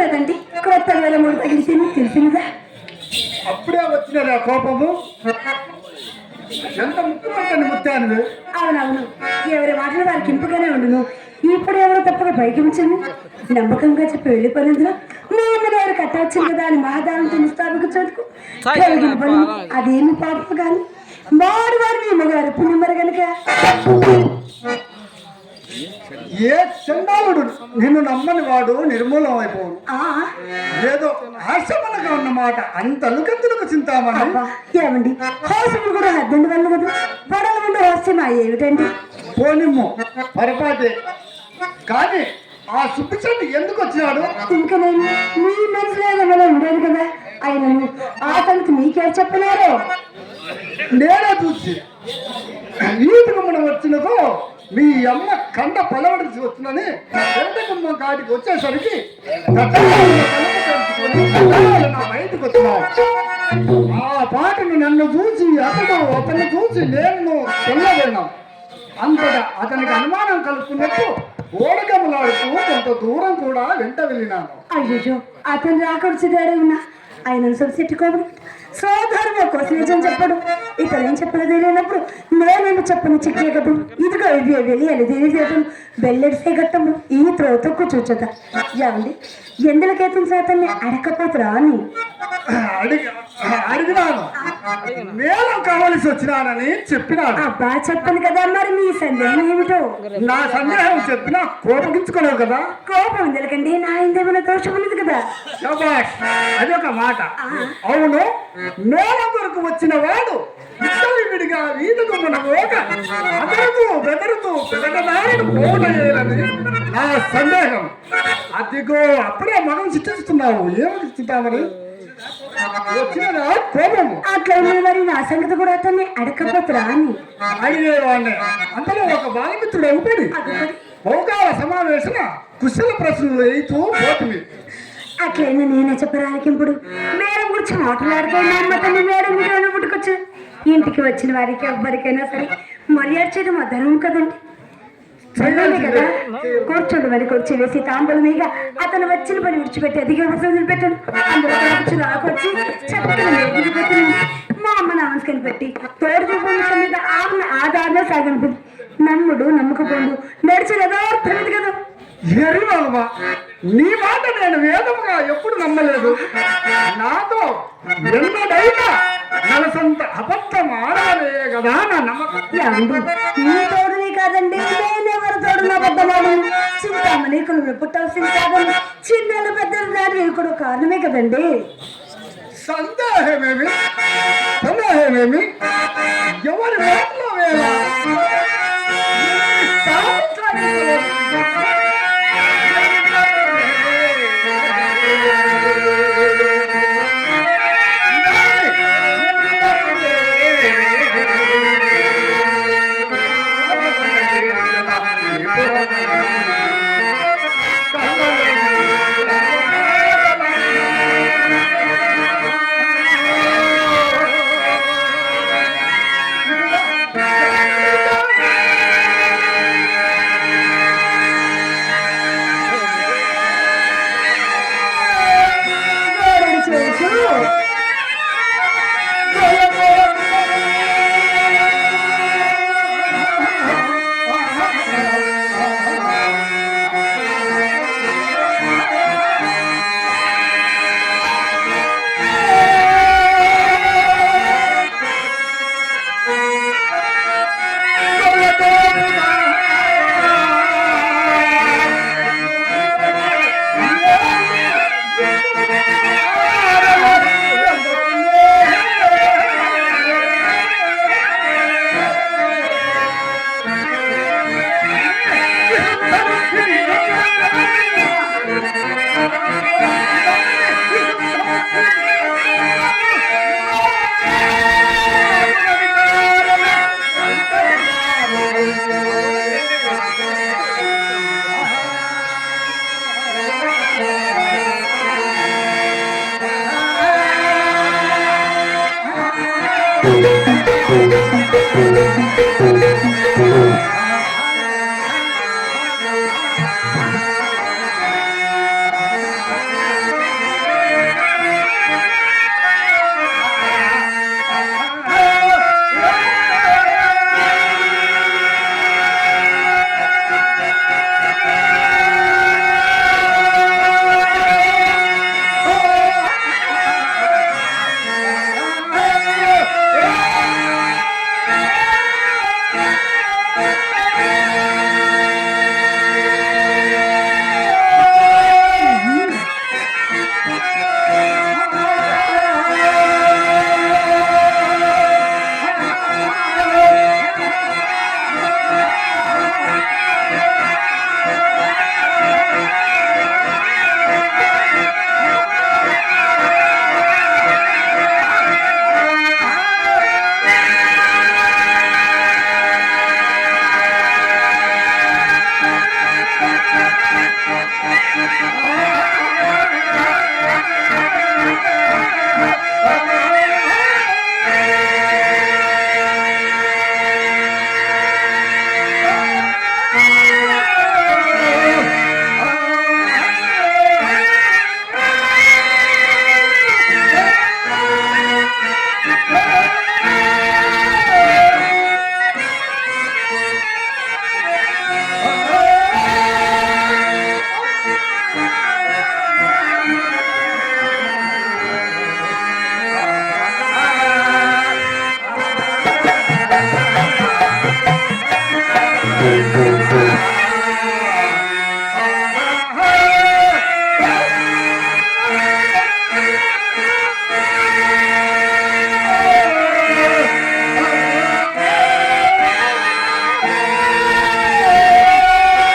లేదండి, కొత్త వేల మూడు తగిలితే తెలిసిందా? అప్పుడే వచ్చినదా కోపము? ఎంత ముఖ్యమంటే ముత్యాను. అవునవును, ఎవరి మాటలు వారికి ఇంపుగానే ఉండును. ఇప్పుడు ఎవరో తప్పక పైకి ఉంచింది. నమ్మకంగా చెప్పి వెళ్ళిపోయినందులో మా అమ్మగారు కట్టవచ్చింది కదా అని మహాదానంతో ముస్తాబుకు చదువుకు కలిగిన పని అదేమి పాపం కానీ మాడు వారిని అమ్మగారు పుణ్యమరు గనుక ఏ చండాలుడు నిన్ను నమ్మని వాడు నిర్మూలం అయిపోను. ఏదో హాస్యమనగా ఉన్నమాట అంత అలుకంతులకు చింతామని. ఏమండి, హాస్యములు కూడా హద్దండి వల్ల కదా, పడవ నుండి హాస్యమా ఏమిటండి? పోనిమ్ము పొరపాటే, కానీ ఆ సుబ్బిచెట్టు ఎందుకు వచ్చినాడు? ఇంకా నేను మీ మనసులో ఉండేది కదా, ఆయనను ఆ సంగతి మీకే చెప్పలేరు. నేనే చూసి ఈదుకు మనం వచ్చినదో మీ అమ్మ కండ పలవడిసి వస్తుందని వెంటకుమ్మ కాటికి వచ్చేసరికి నా బయటకు వచ్చినావు. ఆ పాటను నన్ను చూసి అతను చూసి నేను తెల్లబడినాం. అంతటా అతనికి అనుమానం కలుపుకున్నట్టు ఓడగమలాడుతూ కొంత దూరం కూడా వెంట వెళ్ళినాను. అయ్యో, అతను రాకొచ్చిదాడే ఉన్నా ఆయన సొసైటీకోబడి సోదరుడు కోసం నిజం చెప్పడు. ఇతను ఏం చెప్పదు తెలియనప్పుడు నేనేమి చెప్పను చిక్కేకప్పుడు ఇదిగో ఇవి వెళ్ళి తెలియజేయటం బెల్లెడిసే గట్టము ఈ త్రోతకు చూచదా. ఏమండి, ఎందులకేతం చేతన్ని అడకపోతురా అని అడిగినాను. మేళం కావలసి వచ్చినానని చెప్పినాను. అబ్బా చెప్పను కదా, మరి మీ సందేహం ఏమిటో? నా సందేహం చెప్పినా కోపగించుకోలేవు కదా. కోపం ఎందుకండి, నా ఇందేమైనా దోషం ఉన్నది కదా. అదొక మాట. అవును, మేళం కొరకు వచ్చిన వాడు విడిగా వీధుకు మన ఓక అదరుతూ బెదరుతూ పెదగదారిని పోగేయాలని నా సందేహం. అదిగో అప్పుడే మనం శిక్షిస్తున్నావు. ఏమని శిక్షిస్తామని వచ్చిన కోపము. అట్లా మరి నా సంగతి కూడా అతన్ని అడకపోతురా అని అడిగేవాడిని. అంతలో ఒక బాలమిత్రుడు అయిపోయి బహుకాల సమావేశం కుశల ప్రశ్నలు వేస్తూ పోతుంది. అట్లయినా నేనే చెప్పరానికి ఇప్పుడు మేడం గురించి మాట్లాడుకోండి. అమ్మ తల్లి మేడం గురించి పుట్టుకొచ్చు. ఇంటికి వచ్చిన వారికి ఎవ్వరికైనా సరే మర్యాద చేయడం మా ధర్మం కదండి. చదవాలి కదా, కూర్చోండి. మరి కూర్చి వేసి తాంబూలం మీద అతను వచ్చిన పని విడిచిపెట్టి అదిగా వసతులు పెట్టాను. అందులో రాకొచ్చి చక్కగా పెట్టింది. మా అమ్మ నమస్కారం పెట్టి తోడు చూపు విషయం మీద ఆమె ఆధారణ సాగనుకుంది. నమ్ముడు నమ్మకపోండు నడిచిన యథార్థమైంది కదా. ఎరువమ్మా, నీ మాట నేను వేదముగా ఎప్పుడు నమ్మలేదు. నాతో ఎన్నడైనా నలసంత అబద్ధం ఆడాలే కదా నా నమ్మకం. నీ తోడుని కాదండి, నేనెవరు తోడు అబద్ధమాడు. చింతామణి కులు పుట్టాల్సింది కాదండి, చిన్నలు పెద్దలు దాని కూడా కారణమే కదండి. సందేహమేమి ఎవరి మాటలో వేళ